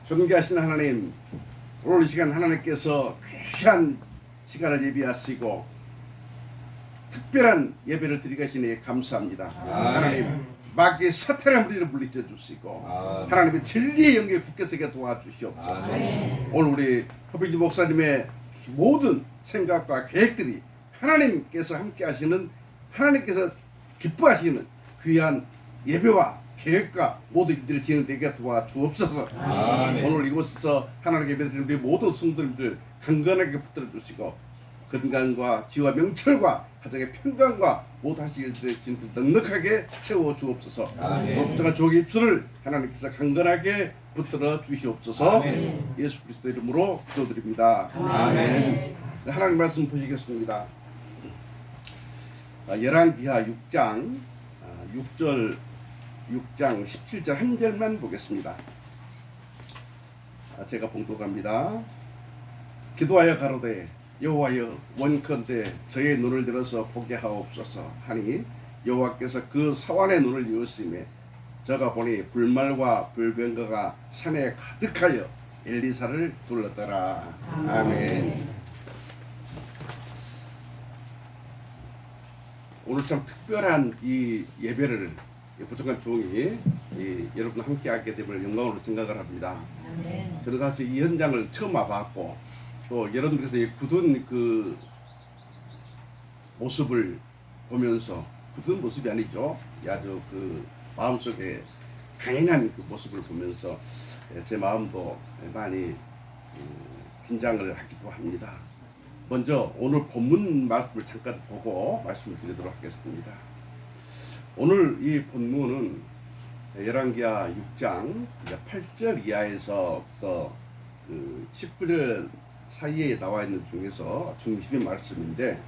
존귀하신 하나님, 오늘 이 시간 하나님께서 귀한 시간을 예비하시고 특별한 예배를 드리게 하시니 감사합니다. 하나님, 마귀의 사탄의 무리를 물리쳐 주시고 하나님의 진리의 영역에 굳게 서게 도와주시옵소서. 오늘 우리 허빈지 목사님의 모든 생각과 계획들이 하나님께서 함께 하시는, 하나님께서 기뻐하시는 귀한 예배와 계획과 모든 일들을 진행되게 도와주옵소서. 오늘 이곳에서 하나님께 예배드리는 우리 모든 성도님들 강건하게 붙들어 주시고 건강과 지와 명철과 가정의 평강과 모든 하실 일들을 진행 넉넉하게 채워 주옵소서. 걱정한 주옥의 입술을 하나님께서 강건하게 붙들어 주시옵소서. 아멘. 예수 그리스도 이름으로 기도드립니다. 아멘. 하나님 말씀 보시겠습니다. 열왕기하 6장 6장 17절 한 절만 보겠습니다. 제가 봉독합니다. 기도하여 가로되 여호와여 원컨대 저의 눈을 들어서 보게 하옵소서 하니 여호와께서 그 사환의 눈을 여으시매 저가 보니 불말과 불병거가 산에 가득하여 엘리사를 둘렀더라. 아멘. 오늘 참 특별한 이 예배를 부족한 종이 여러분 함께 하게 됨을 영광으로 생각을 합니다. 저는 사실 이 현장을 처음 와봤고 또 여러분께서 이 굳은 그 모습을 보면서, 굳은 모습이 아니죠, 아주 그 마음속에 강인한 그 모습을 보면서 제 마음도 많이 긴장을 하기도 합니다. 먼저 오늘 본문 말씀을 잠깐 보고 말씀을 드리도록 하겠습니다. 오늘 이 본문은 열왕기하 6장 8절 이하에서부터 그 19절 사이에 나와 있는 중에서 중심의 말씀인데,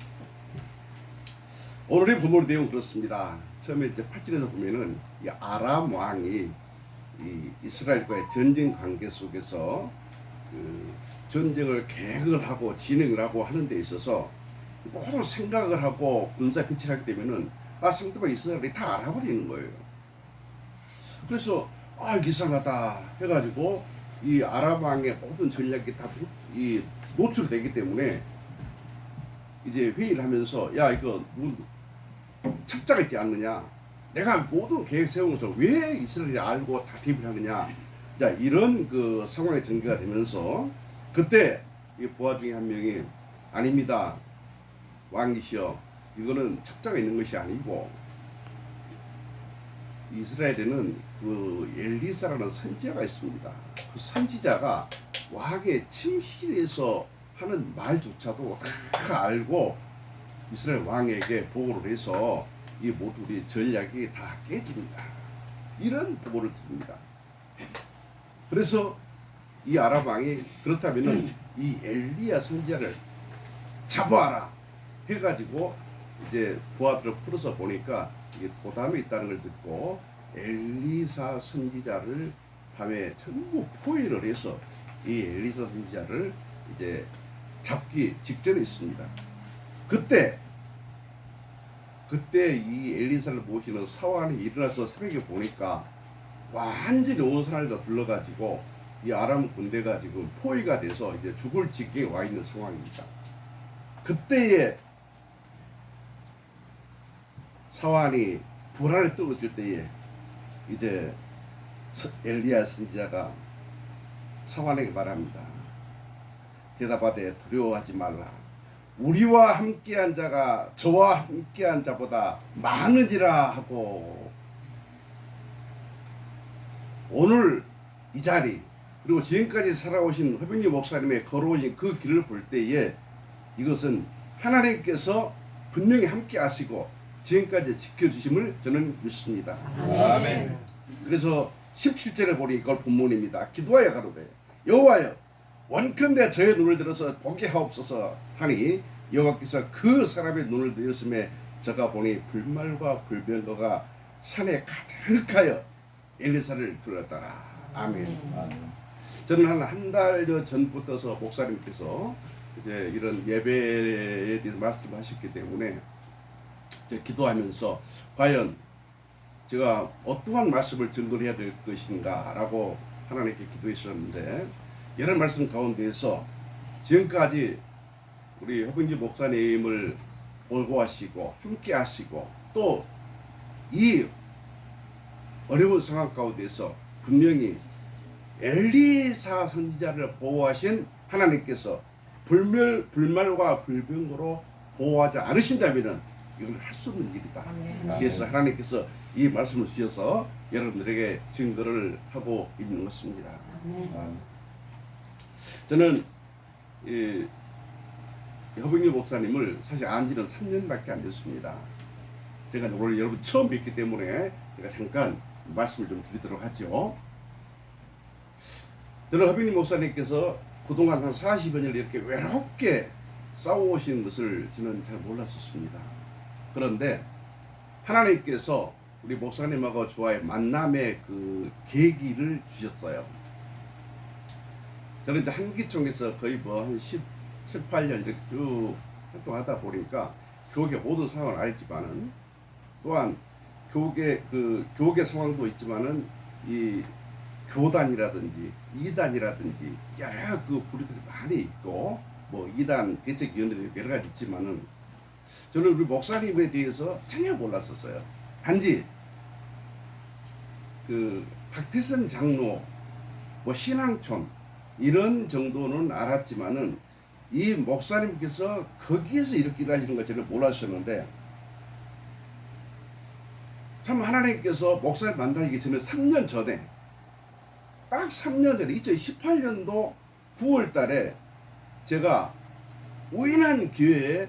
오늘의 본문 내용은 그렇습니다. 처음에 이제 8절에서 보면은 이 아람 왕이 이 이스라엘과의 전쟁 관계 속에서 그 전쟁을 계획을 하고 진행을 하고 하는 데 있어서 모든 생각을 하고 군사 배치를 하게 되면은 상대방 이스라엘이 다 알아버리는 거예요. 그래서 이상하다 해가지고 이 아람 왕의 모든 전략이 다 노출되기 때문에 이제 회의를 하면서 야, 이거 첩자가 있지 않느냐, 내가 모든 계획 세우면서 왜 이스라엘이 알고 다 대비를 하느냐, 자, 이런 그 상황이 전개가 되면서 그때 이 부하 중에 한 명이 아닙니다 왕이시여, 이거는 첩자가 있는 것이 아니고 이스라엘에는 그 엘리사라는 선지자가 있습니다. 그 선지자가 왕의 침실에서 하는 말조차도 다 알고 이스라엘 왕에게 보고를 해서 이 모두 우리 전략이 다 깨집니다. 이런 보고를 드립니다. 그래서 이 아람 왕이 그렇다면은 이 엘리야 선지자를 잡아와라 해가지고 이제 부하들을 풀어서 보니까 이게 도담에 있다는 걸 듣고 엘리사 선지자를 밤에 전부 포위를 해서 이 엘리사 선지자를 이제 잡기 직전에 있습니다. 그때 이 엘리사를 모시는 사환이 일어나서 새벽에 보니까 완전히 온 산을 다 둘러가지고 이 아람 군대가 지금 포위가 돼서 이제 죽을 지경에 와 있는 상황입니다. 그때에 사환이 불안에 떨었을 때에 이제 엘리야 선지자가 사환에게 말합니다. 대답하되 두려워하지 말라. 우리와 함께한 자가 저와 함께한 자보다 많으니라 하고, 오늘 이 자리 그리고 지금까지 살아오신 허병기 목사님의 걸어오신 그 길을 볼 때에 이것은 하나님께서 분명히 함께 하시고 지금까지 지켜주심을 저는 믿습니다. 아멘. 그래서 17절에 보니 이걸 본문입니다. 기도하여 가로되 여호와여 원컨대 저의 눈을 들어서 보게 하옵소서 하니 여호와께서 그 사람의 눈을 뜨셨음에 저가 보니 불말과 불병거가 산에 가득하여 엘리사를 둘렀더라. 아멘. 저는 한 달 전부터 목사님께서 이제 이런 예배에 대해서 말씀하셨기 때문에 이제 기도하면서 과연 제가 어떠한 말씀을 전달해야 될 것인가 라고 하나님께 기도했었는데 여러 말씀 가운데에서 지금까지 우리 허병지 목사님을 보고하시고 함께하시고 또 이 어려운 상황 가운데서 분명히 엘리사 선지자를 보호하신 하나님께서 불말과 불병으로 보호하지 않으신다면 이걸 할 수 없는 일이다. 그래서 하나님께서 이 말씀을 주셔서 여러분들에게 증거를 하고 있는 것입니다. 저는 이 허병일 목사님을 사실 안 지는 3년밖에 안 됐습니다. 제가 오늘 여러분 처음 뵙기 때문에 제가 잠깐 말씀을 좀 드리도록 하죠. 저는 허병일 목사님께서 그동안 한 40여 년을 이렇게 외롭게 싸워오신 것을 저는 잘 몰랐었습니다. 그런데 하나님께서 우리 목사님하고 저와의 만남의 그 계기를 주셨어요. 저는 이제 한기총에서 거의 한 17, 18년 이렇게 쭉 활동하다 보니까 교계 모든 상황을 알지만은 또한 교계 상황도 있지만은 이 교단이라든지 이단이라든지 여러 그 부류들이 많이 있고 뭐 이단 대책위원회도 여러 가지 있지만은 저는 우리 목사님에 대해서 전혀 몰랐었어요. 단지 그 박태선 장로 뭐 신앙촌 이런 정도는 알았지만은 이 목사님께서 거기에서 이렇게 일하시는 걸 저는 몰랐었는데 참 하나님께서 목사님 만나기 전에 3년 전에 딱 3년 전에 2018년도 9월 달에 제가 우연한 기회에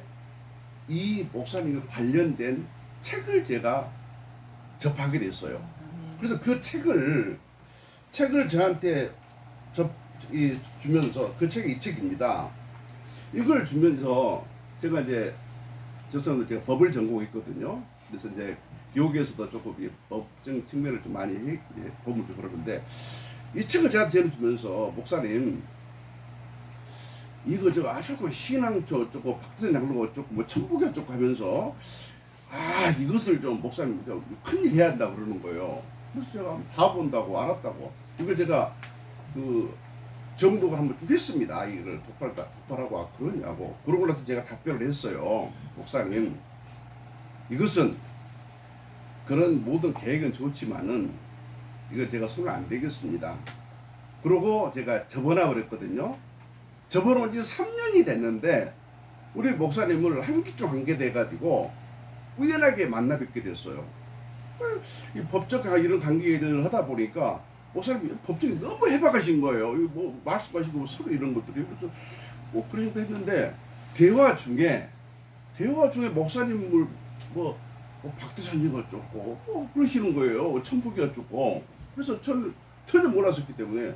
이 목사님과 관련된 책을 제가 접하게 됐어요. 그래서 그 책을 저한테 주면서 그 책이 이 책입니다. 이걸 주면서 제가 이제 저는 제가 법을 전공했거든요. 그래서 이제 교육에서도 조금 법정 측면을 좀 많이 도움을 좀 그러는데 이 책을 저한테 주면서 목사님 이거 저 아주 그 신앙초 쪽고 박태선 장로가 쪽고 뭐 천부교 쪽고 하면서 이것을 좀 목사님 큰일 해야 한다 그러는 거예요. 그래서 제가 한번 봐본다고 알았다고 이걸 제가 그 정독을 한번 쭉 했습니다. 이걸 독발하고 그러냐고. 그러고 나서 제가 답변을 했어요. 목사님 이것은 그런 모든 계획은 좋지만은 이거 제가 손을 안 대겠습니다. 그러고 제가 접어나 그랬거든요. 접어놓은 지 3년이 됐는데 우리 목사님을 한기쪽 한게 돼가지고 우연하게 만나 뵙게 됐어요. 이 법적 이런 관계를 하다 보니까 목사님이 법정이 너무 해박하신 거예요. 뭐 말씀하시고 서로 이런 것들이 그래서 뭐 그런 식으로 했는데 대화 중에 목사님을 뭐 박대선이가 쫓고 그러시는 거예요. 천부기가 쫓고 그래서 저는 전혀 몰랐었기 때문에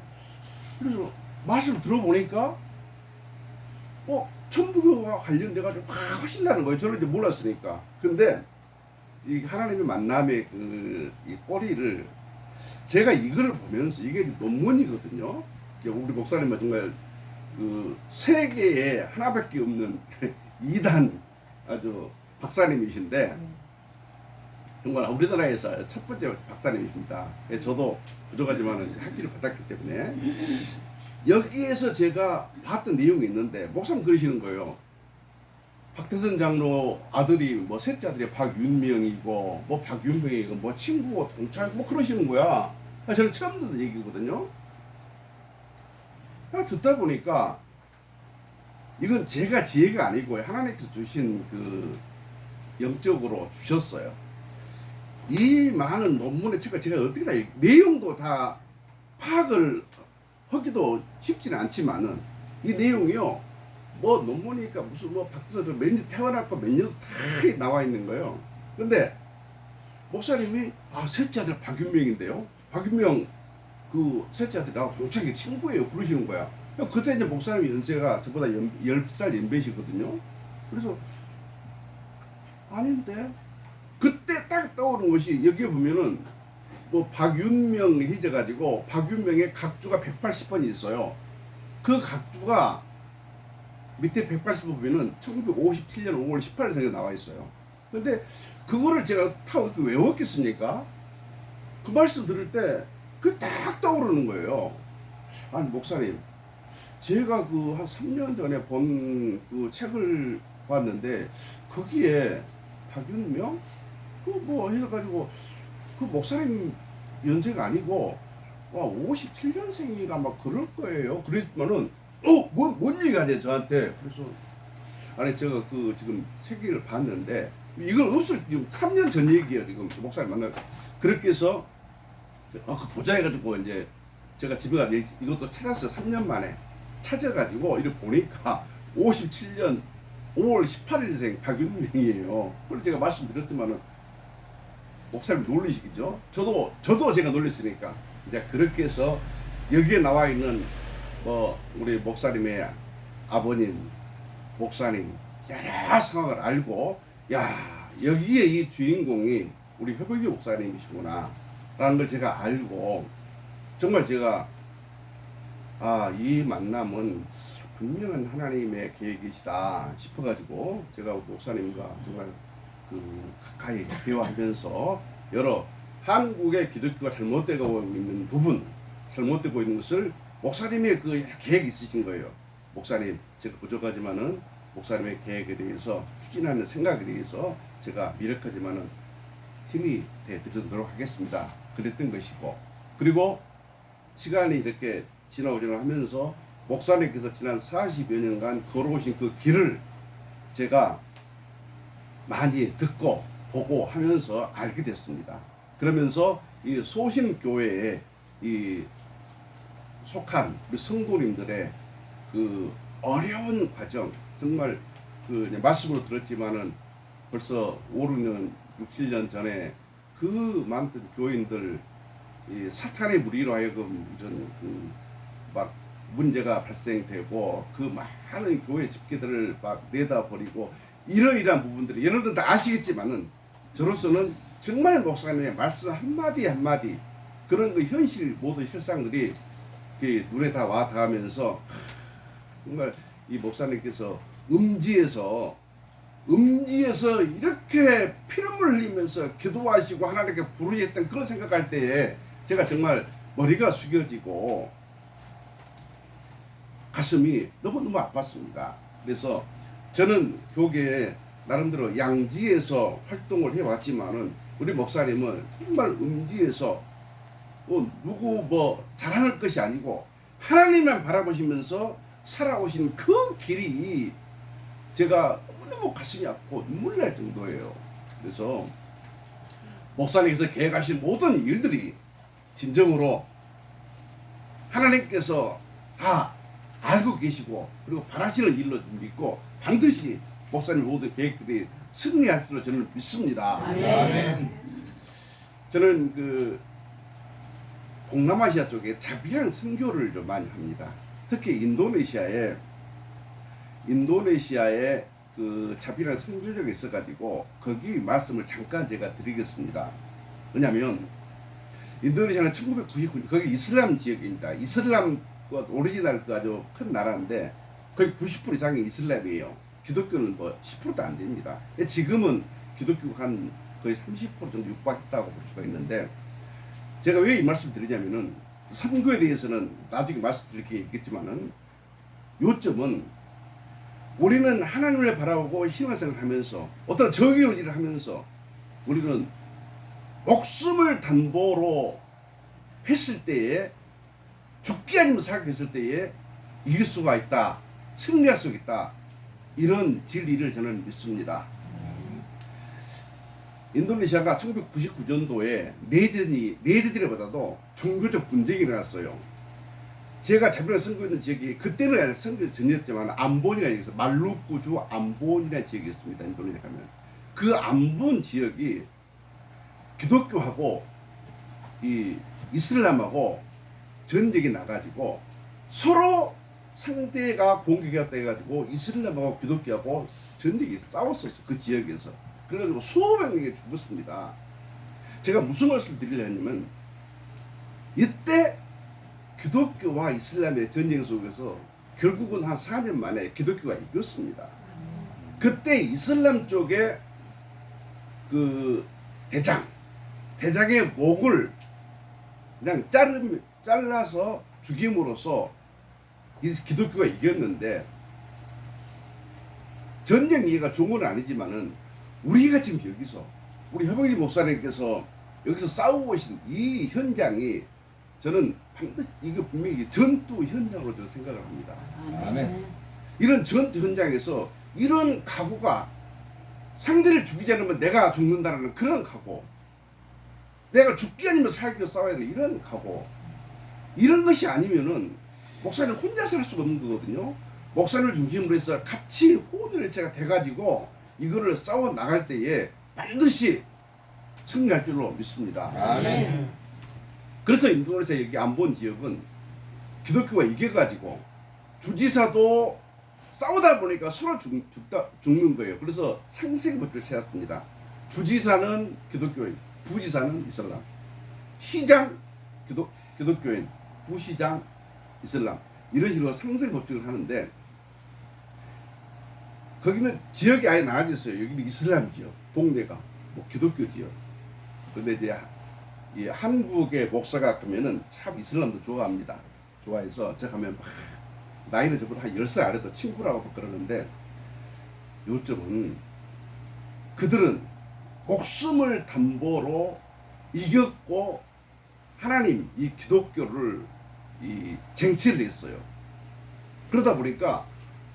그래서 말씀 들어보니까 천부교와 관련돼가지고 막 하신다는 거예요. 저는 이제 몰랐으니까. 근데 이 하나님의 만남의 이 꼬리를 제가 이거를 보면서 이게 논문이거든요. 우리 목사님은 정말 그 세계에 하나밖에 없는 2단 아주 박사님이신데 정말 우리나라에서 첫 번째 박사님이십니다. 저도 부족하지만 학위를 받았기 때문에 여기에서 제가 봤던 내용이 있는데 목사님 그러시는 거예요. 박태선 장로 아들이 뭐 셋째 아들이 박윤명이고 뭐 박윤명이고 뭐 친구고 동창 뭐 그러시는 거야. 저는 처음 듣는 얘기거든요. 듣다 보니까 이건 제가 지혜가 아니고 하나님께서 주신 그 영적으로 주셨어요. 이 많은 논문의 책을 제가 어떻게 다 내용도 다 파악을 하기도 쉽지는 않지만은 이 내용이요. 뭐 논문이니까 무슨 뭐 박태선 몇 년 태어났고 몇 년 다 나와 있는 거예요. 근데 목사님이 셋째 아들 박윤명인데요. 박윤명 그 셋째 아들 나하고 동창이 친구예요. 그러시는 거야. 그때 이제 목사님 연세가 저보다 10살 연배시거든요. 그래서 아닌데 그때 딱 떠오른 것이 여기에 보면은 뭐 박윤명 해져가지고 박윤명의 각주가 180번이 있어요. 그 각주가 밑에 180번 보면은 1957년 5월 18일 생에 나와 있어요. 근데 그거를 제가 다 외웠겠습니까? 그 말씀 들을 때 그 딱 떠오르는 거예요. 아니 목사님, 제가 그 한 3년 전에 본 그 책을 봤는데 거기에 박윤명 그 뭐 해가지고 그 목사님 연세가 아니고 와 57년생인가 막 그럴 거예요. 그랬지만은 뭔 얘기가 돼 저한테. 그래서 아니 제가 그 지금 책을 봤는데 이건 없을 지금 3년 전 얘기예요. 지금 목사님 만나 그렇게 해서 그 보자 해가지고 이제 제가 집에 가서 이것도 찾았어요. 3년 만에 찾아가지고 이렇게 보니까 57년 5월 18일생 박윤명이에요. 그래서 제가 말씀드렸더만은 목사님 놀리시겠죠? 저도 제가 놀렸으니까 이제 그렇게 해서 여기에 나와 있는 뭐 우리 목사님의 아버님, 목사님 여러 상황을 알고 야 여기에 이 주인공이 우리 회복이 목사님이시구나 라는 걸 제가 알고 정말 제가 이 만남은 분명한 하나님의 계획이시다 싶어가지고 제가 목사님과 정말 그 가까이 대화하면서 여러 한국의 기독교가 잘못되고 있는 부분, 잘못되고 있는 것을 목사님의 그 계획이 있으신 거예요. 목사님, 제가 부족하지만은 목사님의 계획에 대해서 추진하는 생각에 대해서 제가 미력하지만은 힘이 되드리도록 하겠습니다. 그랬던 것이고, 그리고 시간이 이렇게 지나오지나 하면서 목사님께서 지난 40여 년간 걸어오신 그 길을 제가 많이 듣고 보고 하면서 알게 됐습니다. 그러면서 이 소신교회에 이 속한 우리 성도님들의 그 어려운 과정, 정말 그 말씀으로 들었지만은 벌써 5, 6년, 6, 7년 전에 그 많던 교인들 이 사탄의 무리로 하여금 이런 막 문제가 발생되고 그 많은 교회 집회들을 막 내다버리고 이러이러한 부분들이 여러분들 다 아시겠지만은 저로서는 정말 목사님의 말씀 한마디 한마디 그런 그 현실 모든 실상들이 그 눈에 다 와 닿으면서 정말 이 목사님께서 음지에서 이렇게 피눈물 흘리면서 기도하시고 하나님께 부르셨던 그런 생각할 때에 제가 정말 머리가 숙여지고 가슴이 너무너무 아팠습니다. 그래서 저는 교계에 나름대로 양지에서 활동을 해왔지만은 우리 목사님은 정말 음지에서 누구 뭐 자랑할 것이 아니고 하나님만 바라보시면서 살아오신 그 길이 제가 너무 가슴이 아프고 눈물 날 정도예요. 그래서 목사님께서 계획하신 모든 일들이 진정으로 하나님께서 다 알고 계시고 그리고 바라시는 일로 믿고 반드시 목사님 모든 계획들이 승리할 줄로 저는 믿습니다. 아멘. 저는 그 동남아시아 쪽에 자비랑 선교를 좀 많이 합니다. 특히 인도네시아에 그 자비랑 선교적이 있어가지고 거기 말씀을 잠깐 제가 드리겠습니다. 왜냐하면 인도네시아는 1999년 거기 이슬람 지역입니다. 이슬람 오리지널 그 아주 큰 나라인데 거의 90% 이상이 이슬람이에요. 기독교는 뭐 10%도 안 됩니다. 지금은 기독교가 한 거의 30% 정도 육박했다고 볼 수가 있는데 제가 왜 이 말씀 드리냐면은 선교에 대해서는 나중에 말씀드릴 게 있겠지만은 요점은 우리는 하나님을 바라보고 신앙생활을 하면서 어떤 정의로운 일을 하면서 우리는 목숨을 담보로 했을 때에 죽기 아니면 살아있을 때에 이길 수가 있다. 승리할 수 있다. 이런 진리를 저는 믿습니다. 인도네시아가 1999년도에 내재들보다도 종교적 분쟁이 일어났어요. 제가 자비랑 선교했던 지역이 그때는 선교 전이었지만 암본이라는 지역에서 말루쿠주 암본이라는 지역이 있습니다. 인도네시아 가면 그 암본 지역이 기독교하고 이 이슬람하고 전쟁이 나가지고 서로 상대가 공격이었다 해가지고 이슬람하고 기독교하고 전쟁이 싸웠었어. 그 지역에서. 그래가지고 수백 명이 죽었습니다. 제가 무슨 말씀을 드리려냐면 이때 기독교와 이슬람의 전쟁 속에서 결국은 한 4년 만에 기독교가 이겼습니다. 그때 이슬람 쪽에 그 대장의 목을 그냥 잘라서 죽임으로써 기독교가 이겼는데, 전쟁 이해가 좋은 건 아니지만은 우리가 지금 여기서 우리 허병일 목사님께서 여기서 싸우고 계신 이 현장이 저는 반드시 이거 분명히 전투 현장으로 저는 생각을 합니다. 아멘. 이런 전투 현장에서 이런 각오가, 상대를 죽이지 않으면 내가 죽는다는 그런 각오, 내가 죽기 아니면 살기로 싸워야 되는 이런 각오, 이런 것이 아니면은 목사님 혼자서 할 수가 없는 거거든요. 목사님을 중심으로 해서 같이 호흡일체가 돼가지고 이거를 싸워 나갈 때에 반드시 승리할 줄로 믿습니다. 아멘. 그래서 인도네시아 여기 안본 지역은 기독교가 이겨가지고 주지사도 싸우다 보니까 서로 죽는 거예요. 그래서 상생의 법칙을 세웠습니다. 주지사는 기독교인, 부지사는 이슬람, 시장 기독교인, 부시장 이슬람, 이런 식으로 상생의 법칙을 하는데, 거기는 지역이 아예 나눠졌어요. 여기는 이슬람 지역, 동네가 뭐 기독교 지역. 근데 이제 이 한국의 목사가 가면은 참 이슬람도 좋아합니다. 좋아해서 제가 가면 막 나이는 저보다 한 10살 아래도 친구라고 그러는데, 요점은 그들은 목숨을 담보로 이겼고 하나님 이 기독교를 이 쟁취를 했어요. 그러다 보니까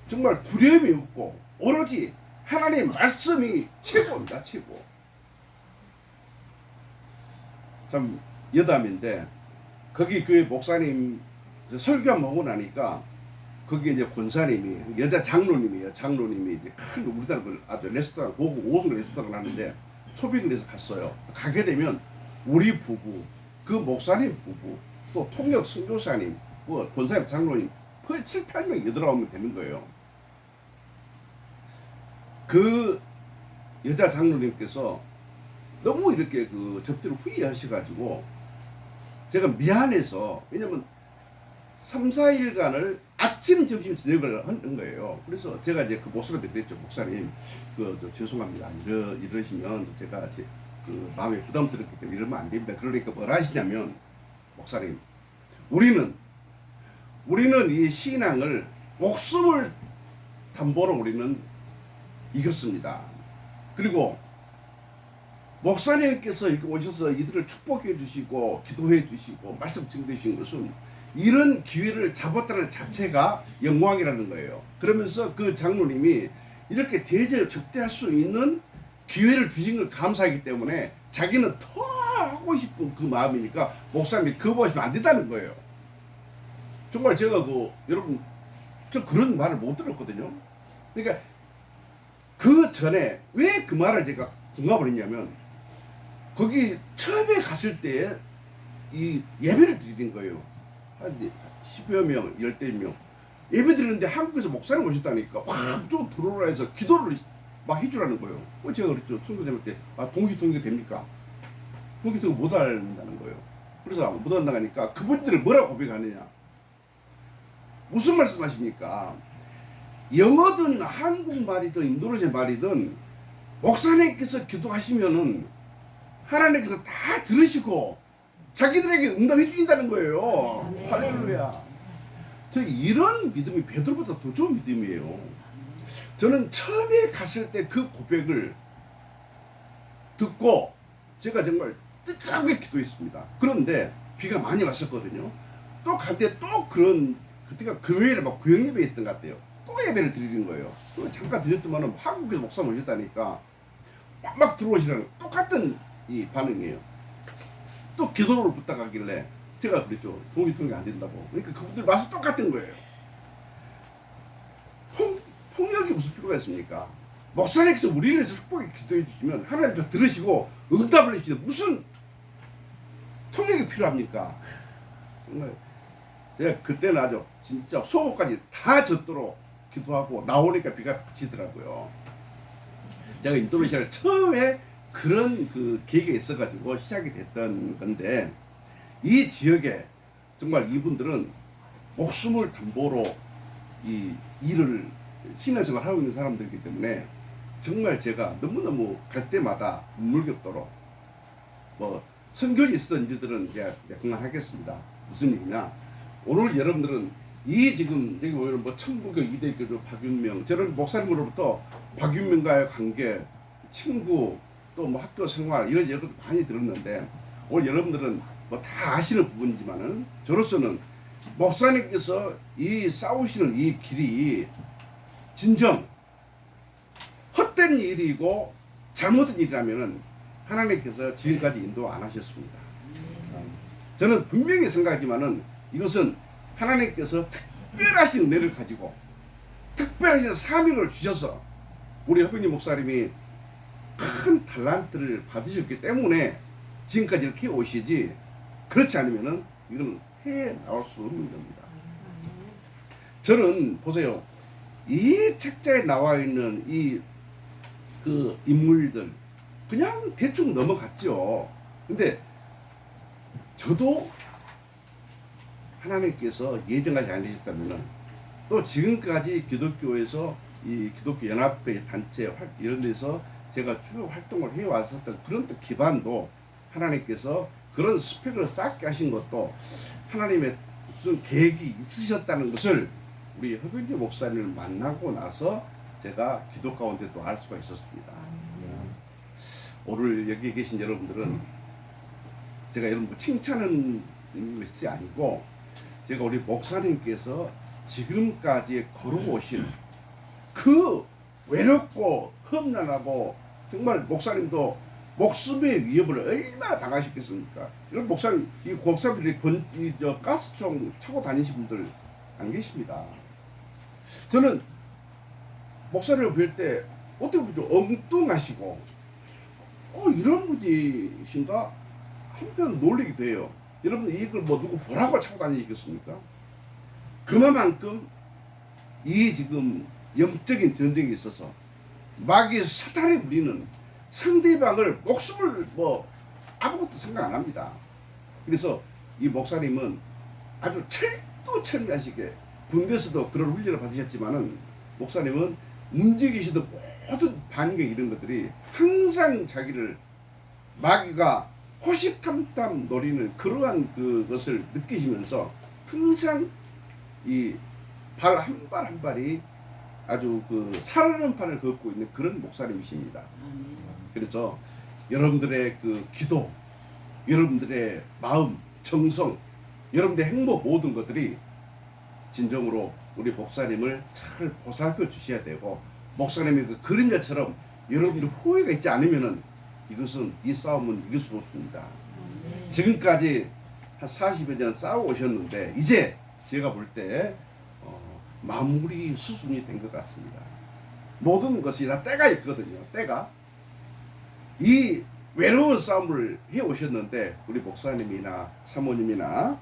정말 두려움이 없고 오로지 하나님 말씀이 최고입니다. 최고. 참 여담인데, 거기 교회 목사님 설교 한번 하고 나니까 거기 이제 권사님이, 여자 장로님이에요. 장로님이 이제 큰 우리나라 아주 레스토랑, 고급 5성 레스토랑을 하는데 초빙을 해서 갔어요. 가게 되면 우리 부부, 그 목사님 부부, 또 통역 선교사님, 그 권사님, 장로님 거의 7, 8명, 8, 9명 되는 거예요. 그 여자 장로님께서 너무 이렇게 그 접대를 후회하셔가지고 제가 미안해서, 왜냐면 3, 4일간을 아침, 점심, 저녁을 하는 거예요. 그래서 제가 이제 그 목사한테 그랬죠. 목사님, 죄송합니다. 이러시면 제가 그 마음이 부담스럽기 때문에 이러면 안 됩니다. 그러니까 뭐라 하시냐면, 목사님, 우리는 이 신앙을 목숨을 담보로 우리는 이겼습니다. 그리고 목사님께서 이렇게 오셔서 이들을 축복해 주시고 기도해 주시고 말씀 증거해 주신 것은 이런 기회를 잡았다는 자체가 영광이라는 거예요. 그러면서 그 장로님이 이렇게 대접 접대할 수 있는 기회를 주신 걸 감사하기 때문에 자기는 더 하고 싶은 그 마음이니까 목사님이 거부하시면 안 된다는 거예요. 정말 제가 여러분, 저 그런 말을 못 들었거든요. 그러니까 그 전에 왜 그 말을 제가 공감을 했냐면, 거기 처음에 갔을 때 이 예배를 드리는 거예요. 한 10여 명, 10대 명 예배 드리는데 한국에서 목사님 오셨다니까 확 좀 들어오라 해서 기도를 막 해주라는 거예요. 제가 그랬죠. 총교장한테, 동시통역이 됩니까? 동시통역 못 한다는 거예요. 그래서 못 한다니까 그분들은 뭐라고 고백하느냐, 무슨 말씀하십니까? 영어든 한국말이든 인도네시아 말이든 목사님께서 기도하시면은 하나님께서 다 들으시고 자기들에게 응답해 주신다는 거예요. 네. 할렐루야. 저기 이런 믿음이 베드로보다 더 좋은 믿음이에요. 저는 처음에 갔을 때 그 고백을 듣고 제가 정말 뜨겁게 기도했습니다. 그런데 비가 많이 왔었거든요. 또 갔는데 또 그때가 금요일에 막 구역 예배 했던 것 같아요. 또 예배를 드리는 거예요. 또 잠깐 드렸더만은 한국에서 목사 오셨다니까 막 들어오시라는 똑같은 이 반응이에요. 또 기도를 부탁하길래 제가 그랬죠. 동시통역이 안 된다고. 그러니까 그분들 말씀 똑같은 거예요. 폭력이 무슨 필요가 있습니까? 목사님께서 우리를 위해서 축복에 기도해 주시면 하나님께서 들으시고 응답을 해주시는 무슨 통역이 필요합니까? 정말 제가 그때는 아주 진짜 속옷까지 다 젖도록 기도하고 나오니까 비가 그치더라고요. 제가 인도네시아를 처음에 그런 그 계기가 있어가지고 시작이 됐던 건데, 이 지역에 정말 이분들은 목숨을 담보로 이 일을 신앙생활 하고 있는 사람들이기 때문에 정말 제가 너무너무 갈 때마다 눈물겹도록 선결이 있었던 일들은 제가 그만하겠습니다. 무슨 얘기냐? 오늘 여러분들은 이 지금 여기 보면 뭐 천부교 이대교주 박윤명, 저는 목사님으로부터 박윤명과의 관계, 친구, 또 뭐 학교 생활 이런 얘기도 많이 들었는데 오늘 여러분들은 뭐 다 아시는 부분이지만은 저로서는 목사님께서 이 싸우시는 이 길이 진정 헛된 일이고 잘못된 일이라면은 하나님께서 지금까지 인도 안 하셨습니다. 저는 분명히 생각하지만은 이것은 하나님께서 특별하신 은혜를 가지고 특별하신 사명을 주셔서 우리 허병기 목사님이 큰 달란트를 받으셨기 때문에 지금까지 이렇게 오시지, 그렇지 않으면은 이건 해 나올 수 없는 겁니다. 저는 보세요, 이 책자에 나와 있는 이 그 인물들 그냥 대충 넘어갔죠. 근데 저도 하나님께서 예정하지 않으셨다면은 또 지금까지 기독교에서 이 기독교 연합회 단체 이런 데서 제가 쭉 활동을 해왔었던 그런 또 기반도 하나님께서 그런 스펙을 쌓게 하신 것도 하나님의 무슨 계획이 있으셨다는 것을 우리 허병기 목사님을 만나고 나서 제가 기도 가운데 또 알 수가 있었습니다. 오늘 여기 계신 여러분들은 제가 여러분 칭찬하는 것이 아니고 제가 우리 목사님께서 지금까지 걸어오신 그 외롭고 험난하고 정말 목사님도 목숨의 위협을 얼마나 당하셨겠습니까? 이런 목사님, 이 목사님들이 가스총 차고 다니신 분들 안 계십니다. 저는 목사님을 볼 때 어떻게 보면 엉뚱하시고 이런 분이신가 한편 놀리기도 해요. 여러분 이걸 뭐 누구 보라고 차고 다니겠습니까? 그만큼 이 지금 영적인 전쟁이 있어서 마귀의 사탄이 부리는 상대방을 목숨을 뭐 아무것도 생각 안 합니다. 그래서 이 목사님은 아주 철두철미하시게 군대에서도 그런 훈련을 받으셨지만은 목사님은 움직이시던 모든 반경 이런 것들이 항상 자기를 마귀가 호시탐탐 노리는 그러한 그것을 느끼시면서 항상 이 발 한 발 한 발이 아주 그 살아있는 팔을 걷고 있는 그런 목사님이십니다. 그래서 여러분들의 그 기도, 여러분들의 마음, 정성, 여러분들의 행복 모든 것들이 진정으로 우리 목사님을 잘 보살펴 주셔야 되고 목사님의 그 그림자처럼 여러분들이 후회가 있지 않으면은 이것은 이 싸움은 이길 수 없습니다. 지금까지 한 40여 년 싸워 오셨는데 이제 제가 볼 때 마무리 수순이 된 것 같습니다. 모든 것이 다 때가 있거든요. 때가 이 외로운 싸움을 해 오셨는데 우리 목사님이나 사모님이나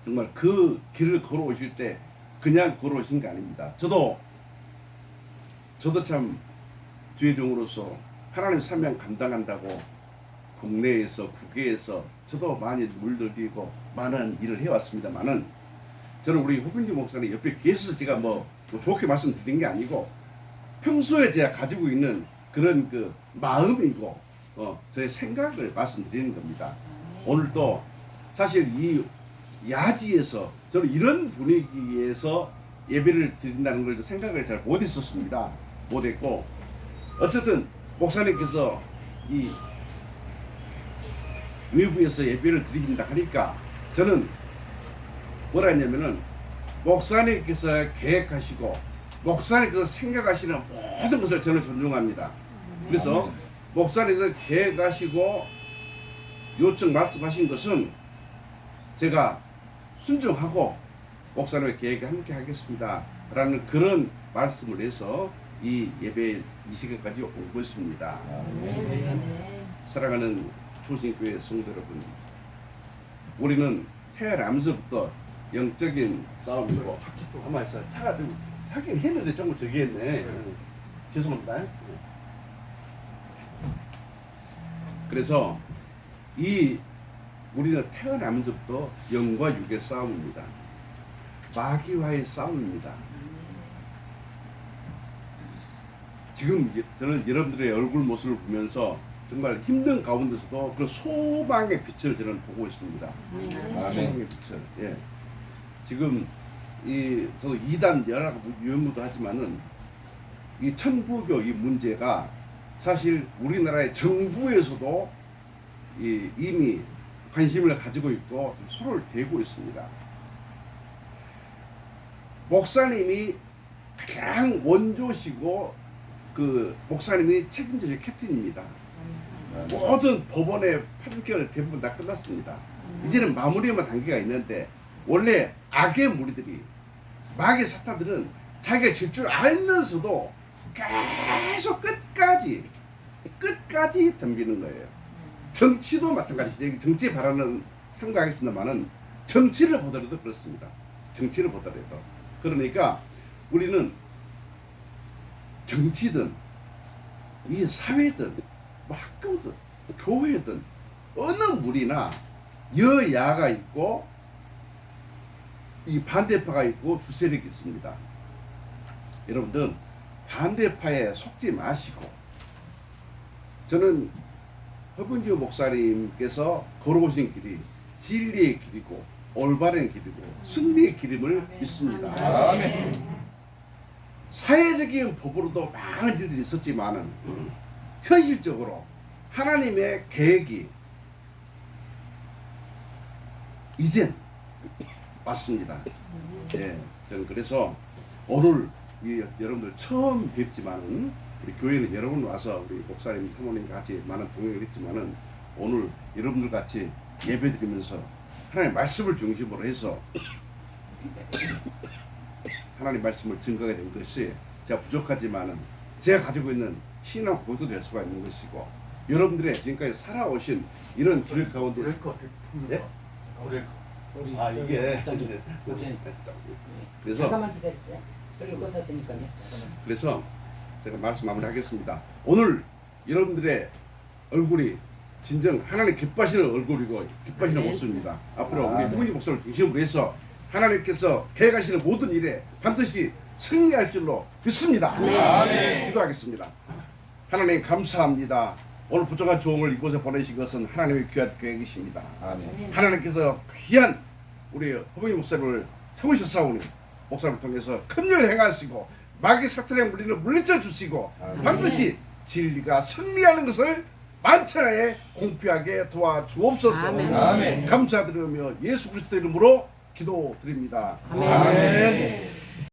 정말 그 길을 걸어오실 때 그냥 걸어오신 게 아닙니다. 저도 참 주의종으로서 하나님 사명 감당한다고 국내에서 국외에서 저도 많이 물들이고 많은 일을 해왔습니다만은 저는 우리 허병기 목사님 옆에 계셔서 제가 뭐 좋게 말씀드린 게 아니고 평소에 제가 가지고 있는 그런 그 마음이고 저의 생각을 말씀드리는 겁니다. 오늘도 사실 이 야지에서 저는 이런 분위기에서 예배를 드린다는 걸 생각을 잘 못했었습니다. 못했고 어쨌든 목사님께서 이 외부에서 예배를 드리신다 하니까 저는 뭐라 했냐면은 목사님께서 계획하시고 목사님께서 생각하시는 모든 것을 저는 존중합니다. 그래서 목사님께서 계획하시고 요청 말씀하신 것은 제가 순종하고 목사님의 계획에 함께 하겠습니다 라는 그런 말씀을 해서 이 예배 이 시간까지 온 것입니다. 사랑하는 초신교회 성도 여러분, 우리는 태어나면서부터 영적인 싸움이고 아마 차가 좀 하긴 했는데 조금 저기 했네. 죄송합니다. 그래서 이 우리는 태어나면서부터 영과 육의 싸움입니다. 마귀와의 싸움입니다. 지금 저는 여러분들의 얼굴 모습을 보면서 정말 힘든 가운데서도 그 소망의 빛을 저는 보고 있습니다. 소망의 빛을. 예. 지금 저도 이단 연합 연구도 하지만은 이 천부교 이 문제가 사실 우리나라의 정부에서도 이미 관심을 가지고 있고 좀 손을 대고 있습니다. 목사님이 가장 원조시고 그 목사님이 책임져줄 캡틴입니다. 모든 법원의 판결 대부분 다 끝났습니다. 이제는 마무리만 단계가 있는데 원래 악의 무리들이 마귀의 사탄들은 자기가 질 줄 알면서도 계속 끝까지 덤비는 거예요. 정치도 마찬가지입니다. 정치에 바라는 참가하겠습니다만은 정치를 보더라도 그렇습니다. 정치를 보더라도 그러니까 우리는 정치든 이 사회든 뭐 학교든 교회든 어느 무리나 여야가 있고 이 반대파가 있고 두 세력이 있습니다. 여러분들은 반대파에 속지 마시고 저는 허근주 목사님께서 걸어오신 길이 진리의 길이고 올바른 길이고 승리의 길임을 믿습니다. 아멘. 사회적인 법으로도 많은 일들이 있었지만은 현실적으로 하나님의 계획이 이젠 맞습니다. 예, 저는 그래서 오늘 여러분들 처음 뵙지만은 우리 교회는 여러 분 와서 우리 목사님, 사모님 같이 많은 동행을 했지만은 오늘 여러분들 같이 예배드리면서 하나님 말씀을 중심으로 해서 하나님 말씀을 증거하게 된 것이 제가 부족하지만은 제가 가지고 있는 신앙 고도 될 수가 있는 것이고 여러분들의 지금까지 살아오신 이런 길 가운데 예? 이게 그래서 잠깐만 기다리세요. 소리 끝났으니까요. 그래서 제가 말씀 마무리하겠습니다. 오늘 여러분들의 얼굴이 진정 하나님 기뻐하시는 얼굴이고 기뻐하시는 모습입니다. 앞으로 우리 후보님 목사를 중심으로 해서 하나님께서 계획하시는 모든 일에 반드시 승리할 줄로 믿습니다. 아멘. 기도하겠습니다. 하나님 감사합니다. 오늘 부족한 조응을 이곳에 보내신 것은 하나님의 귀한 계획이십니다. 아멘. 하나님께서 귀한 우리 후보님 목사를 세우셨사오니 목사를 통해서 큰 일을 행하시고 마귀 사탄의 무리를 물리쳐 주시고 반드시 진리가 승리하는 것을 만천하에 공표하게 도와주옵소서. 아멘. 감사드리며 예수 그리스도 이름으로 기도드립니다. 아멘.